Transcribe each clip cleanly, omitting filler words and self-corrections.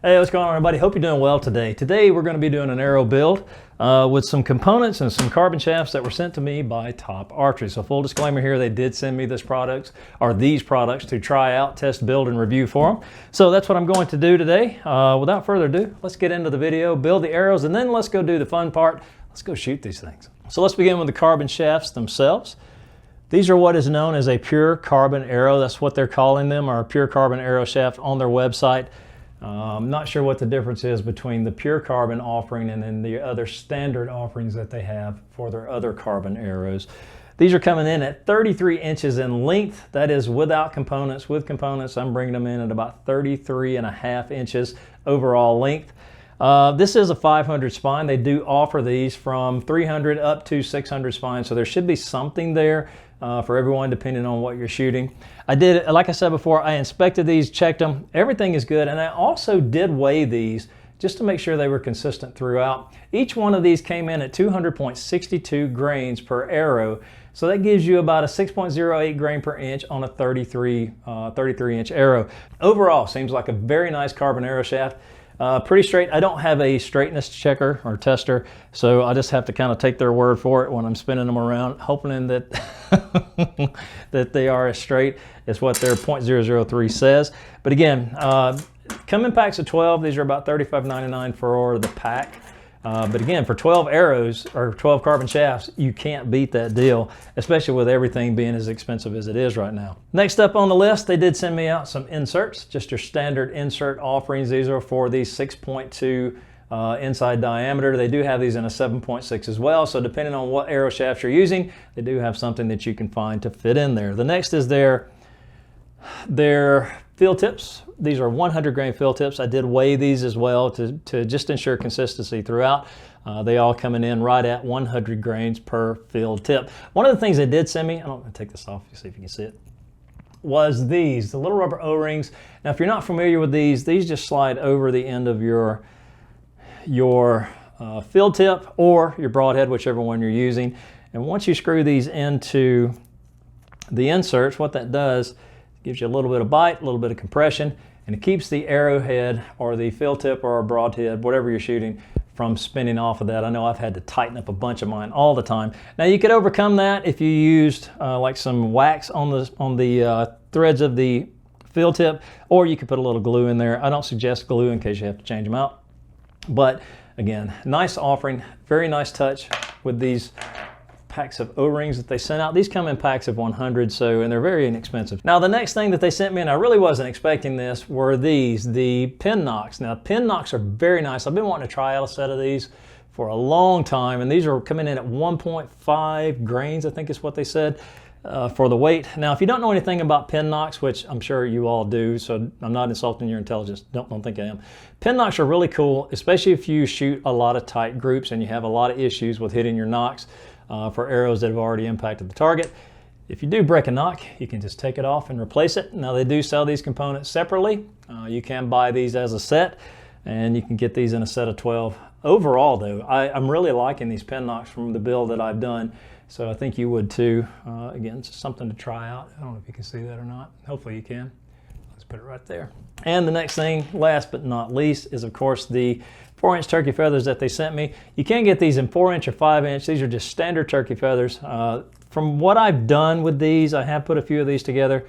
Hey, what's going on, everybody? Hope you're doing well today. Today we're going to be doing an arrow build with some components and some carbon shafts that were sent to me by TopArchery. So full disclaimer here, they did send me these products to try out, test, build, and review for them. So that's what I'm going to do today. Without further ado, let's get into the video, build the arrows, and then let's go do the fun part. Let's go shoot these things. So let's begin with the carbon shafts themselves. These are what is known as a pure carbon arrow. That's what they're calling them, or a pure carbon arrow shaft on their website. I'm not sure what the difference is between the pure carbon offering and then the other standard offerings that they have for their other carbon arrows. These are coming in at 33 inches in length. That is without components. With components, I'm bringing them in at about 33.5 inches overall length. This is a 500 spine. They do offer these from 300 up to 600 spines, so there should be something there for everyone depending on what you're shooting. I did, like I said before, I inspected these, checked them, everything is good, and I also did weigh these just to make sure they were consistent throughout. Each one of these came in at 200.62 grains per arrow, so that gives you about a 6.08 grain per inch on a 33 inch arrow. Overall, seems like a very nice carbon arrow shaft. Pretty straight. I don't have a straightness checker or tester, so I just have to kind of take their word for it when I'm spinning them around, hoping that that they are as straight as what their .003 says. But again, come in packs of 12. These are about $35.99 for the pack. But again, for 12 arrows or 12 carbon shafts, you can't beat that deal, especially with everything being as expensive as it is right now. Next up on the list, they did send me out some inserts, just your standard insert offerings. These are for the 6.2 inside diameter. They do have these in a 7.6 as well, so depending on what arrow shafts you're using, they do have something that you can find to fit in there. The next is their field tips. These are 100 grain field tips. I did weigh these as well to just ensure consistency throughout. They all coming in right at 100 grains per field tip. One of the things they did send me, I don't want to take this off, see if you can see it, was these, the little rubber O-rings. Now, if you're not familiar with these just slide over the end of your field tip or your broadhead, whichever one you're using. And once you screw these into the inserts, what that does, gives you a little bit of bite, a little bit of compression, and it keeps the arrowhead or the field tip or a broadhead, whatever you're shooting, from spinning off of that. I know I've had to tighten up a bunch of mine all the time. Now you could overcome that if you used like some wax on the threads of the field tip, or you could put a little glue in there. I don't suggest glue in case you have to change them out. But again, nice offering, very nice touch with these packs of O-rings that they sent out. These come in packs of 100, and they're very inexpensive. Now the next thing that they sent me, and I really wasn't expecting this, were the pin nocks. Now pin nocks are very nice. I've been wanting to try out a set of these for a long time, and these are coming in at 1.5 grains, I think is what they said, for the weight. Now if you don't know anything about pin nocks, which I'm sure you all do, so I'm not insulting your intelligence, don't think I am. Pin nocks are really cool, especially if you shoot a lot of tight groups and you have a lot of issues with hitting your nocks for arrows that have already impacted the target. If you do break a nock, you can just take it off and replace it. Now they do sell these components separately. You can buy these as a set, and you can get these in a set of 12. Overall though, I'm really liking these pin nocks from the build that I've done, so I think you would too. Again, it's just something to try out. I don't know if you can see that or not. Hopefully you can. Let's put it right there. And the next thing, last but not least, is of course the 4-inch turkey feathers that they sent me. You can get these in 4-inch or 5-inch. These are just standard turkey feathers. From what I've done with these, I have put a few of these together.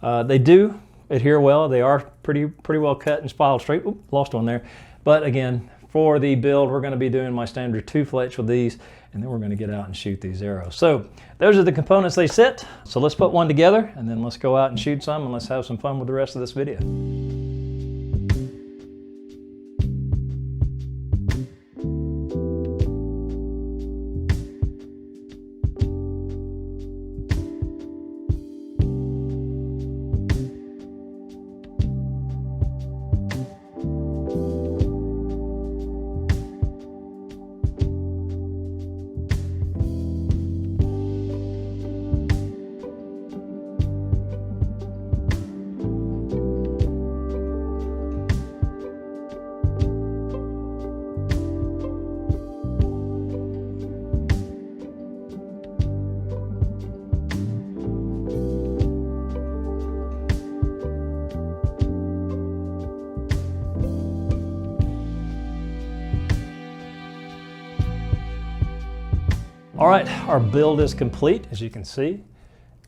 They do adhere well. They are pretty well cut and spiraled straight. Oop, lost one there. But again, for the build, we're going to be doing my standard 2 fletch with these, and then we're going to get out and shoot these arrows. So those are the components they sent. So let's put one together, and then let's go out and shoot some, and let's have some fun with the rest of this video. All right, our build is complete, as you can see.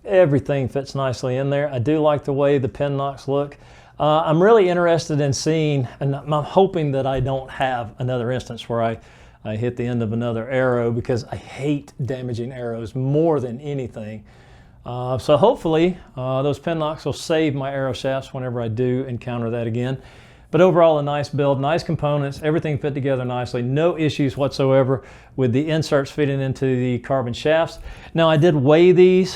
Everything fits nicely in there. I do like the way the pin nocks look. I'm really interested in seeing, and I'm hoping that I don't have another instance where I hit the end of another arrow, because I hate damaging arrows more than anything. So hopefully those pin nocks will save my arrow shafts whenever I do encounter that again. But overall, a nice build, nice components, everything fit together nicely, no issues whatsoever with the inserts fitting into the carbon shafts. Now, I did weigh these.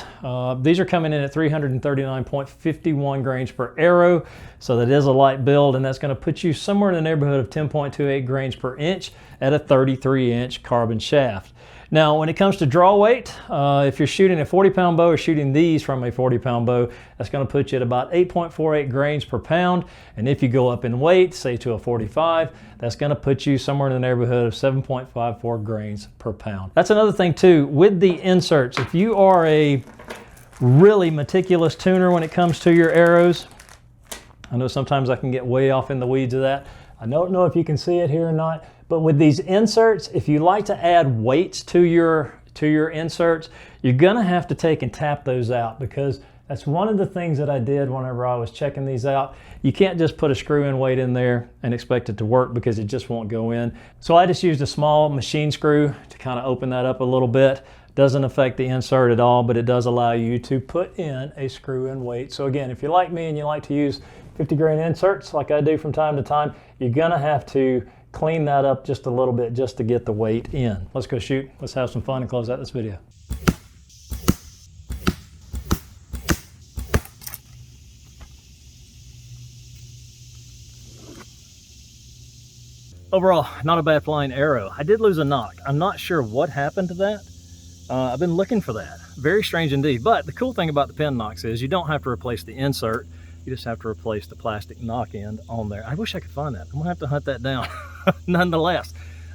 These are coming in at 339.51 grains per arrow, so that is a light build, and that's going to put you somewhere in the neighborhood of 10.28 grains per inch at a 33-inch carbon shaft. Now, when it comes to draw weight, if you're shooting a 40-pound bow or shooting these from a 40-pound bow, that's going to put you at about 8.48 grains per pound. And if you go up in weight, say to a 45, that's going to put you somewhere in the neighborhood of 7.54 grains per pound. That's another thing too, with the inserts. If you are a really meticulous tuner when it comes to your arrows, I know sometimes I can get way off in the weeds of that. I don't know if you can see it here or not, but with these inserts, if you like to add weights to your inserts, you're gonna have to take and tap those out, because that's one of the things that I did whenever I was checking these out. You can't just put a screw-in weight in there and expect it to work, because it just won't go in. So I just used a small machine screw to kind of open that up a little bit. Doesn't affect the insert at all, but it does allow you to put in a screw-in weight. So again, if you're like me and you like to use 50-grain inserts like I do from time to time, you're gonna have to clean that up just a little bit just to get the weight in. Let's go shoot. Let's have some fun and close out this video. Overall, not a bad flying arrow. I did lose a knock. I'm not sure what happened to that. I've been looking for that. Very strange indeed. But the cool thing about the pin nocks is you don't have to replace the insert. You just have to replace the plastic knock end on there. I wish I could find that. I'm gonna have to hunt that down. Nonetheless,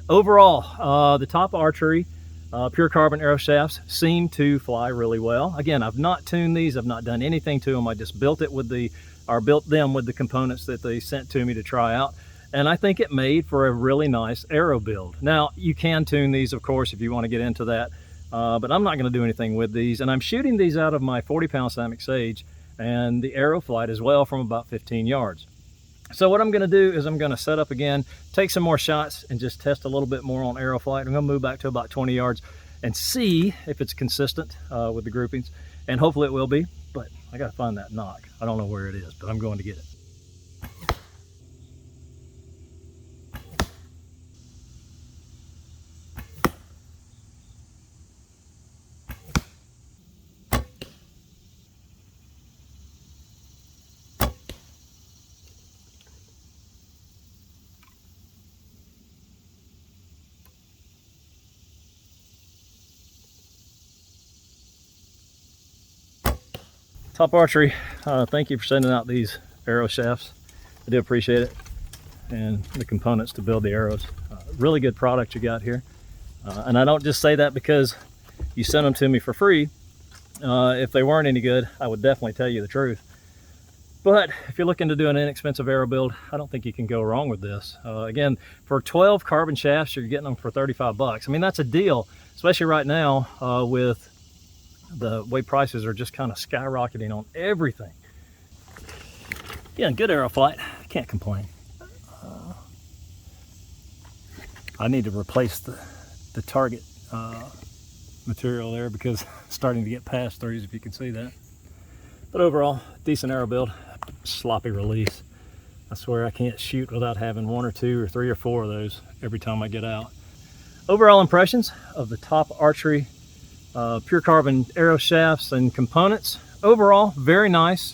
overall, the TopArchery pure carbon arrow shafts seem to fly really well. Again, I've not tuned these. I've not done anything to them. I just built them with the components that they sent to me to try out. And I think it made for a really nice arrow build. Now, you can tune these, of course, if you want to get into that. But I'm not going to do anything with these. And I'm shooting these out of my 40-pound Samick Sage, and the arrow flight as well from about 15 yards. So what I'm going to do is I'm going to set up again, take some more shots, and just test a little bit more on arrow flight. I'm going to move back to about 20 yards and see if it's consistent with the groupings, and hopefully it will be. But I got to find that knock. I don't know where it is, but I'm going to get it. TopArchery, thank you for sending out these arrow shafts. I do appreciate it, and the components to build the arrows. Really good product you got here, and I don't just say that because you sent them to me for free. If they weren't any good, I would definitely tell you the truth. But if you're looking to do an inexpensive arrow build, I don't think you can go wrong with this. Again, for 12 carbon shafts, you're getting them for 35 bucks. I mean, that's a deal, especially right now with the way prices are just kind of skyrocketing on everything. Yeah, good arrow flight. Can't complain. I need to replace the target material there because it's starting to get past threes, if you can see that. But overall, decent arrow build. Sloppy release. I swear I can't shoot without having 1 or 2 or 3 or 4 of those every time I get out. Overall impressions of the TopArchery pure carbon arrow shafts and components. Overall, very nice.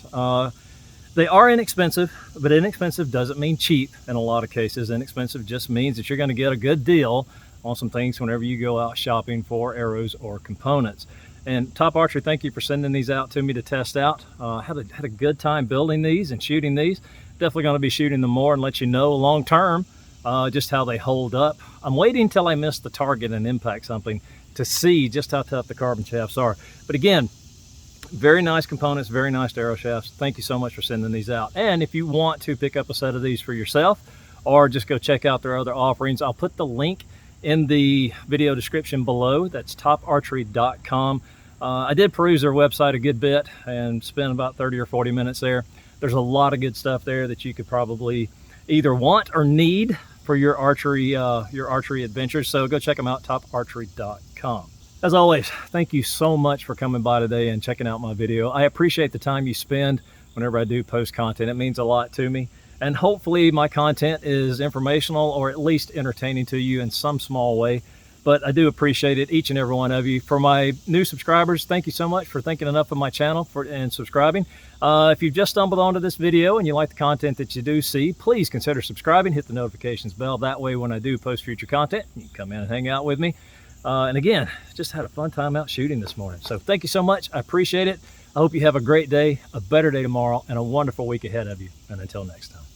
They are inexpensive, but inexpensive doesn't mean cheap in a lot of cases. Inexpensive just means that you're going to get a good deal on some things whenever you go out shopping for arrows or components. And TopArchery, thank you for sending these out to me to test out. Had a good time building these and shooting these. Definitely going to be shooting them more and let you know long term just how they hold up. I'm waiting till I miss the target and impact something to see just how tough the carbon shafts are. But again, very nice components, very nice arrow shafts. Thank you so much for sending these out. And if you want to pick up a set of these for yourself or just go check out their other offerings, I'll put the link in the video description below. That's toparchery.com. I did peruse their website a good bit and spent about 30 or 40 minutes there. There's a lot of good stuff there that you could probably either want or need for your archery adventures. So go check them out, toparchery.com. As always, thank you so much for coming by today and checking out my video. I appreciate the time you spend whenever I do post content. It means a lot to me. And hopefully my content is informational or at least entertaining to you in some small way. But I do appreciate it, each and every one of you. For my new subscribers, thank you so much for thinking enough of my channel and subscribing. If you've just stumbled onto this video and you like the content that you do see, please consider subscribing, hit the notifications bell. That way when I do post future content, you can come in and hang out with me. And again, just had a fun time out shooting this morning. So thank you so much. I appreciate it. I hope you have a great day, a better day tomorrow, and a wonderful week ahead of you. And until next time.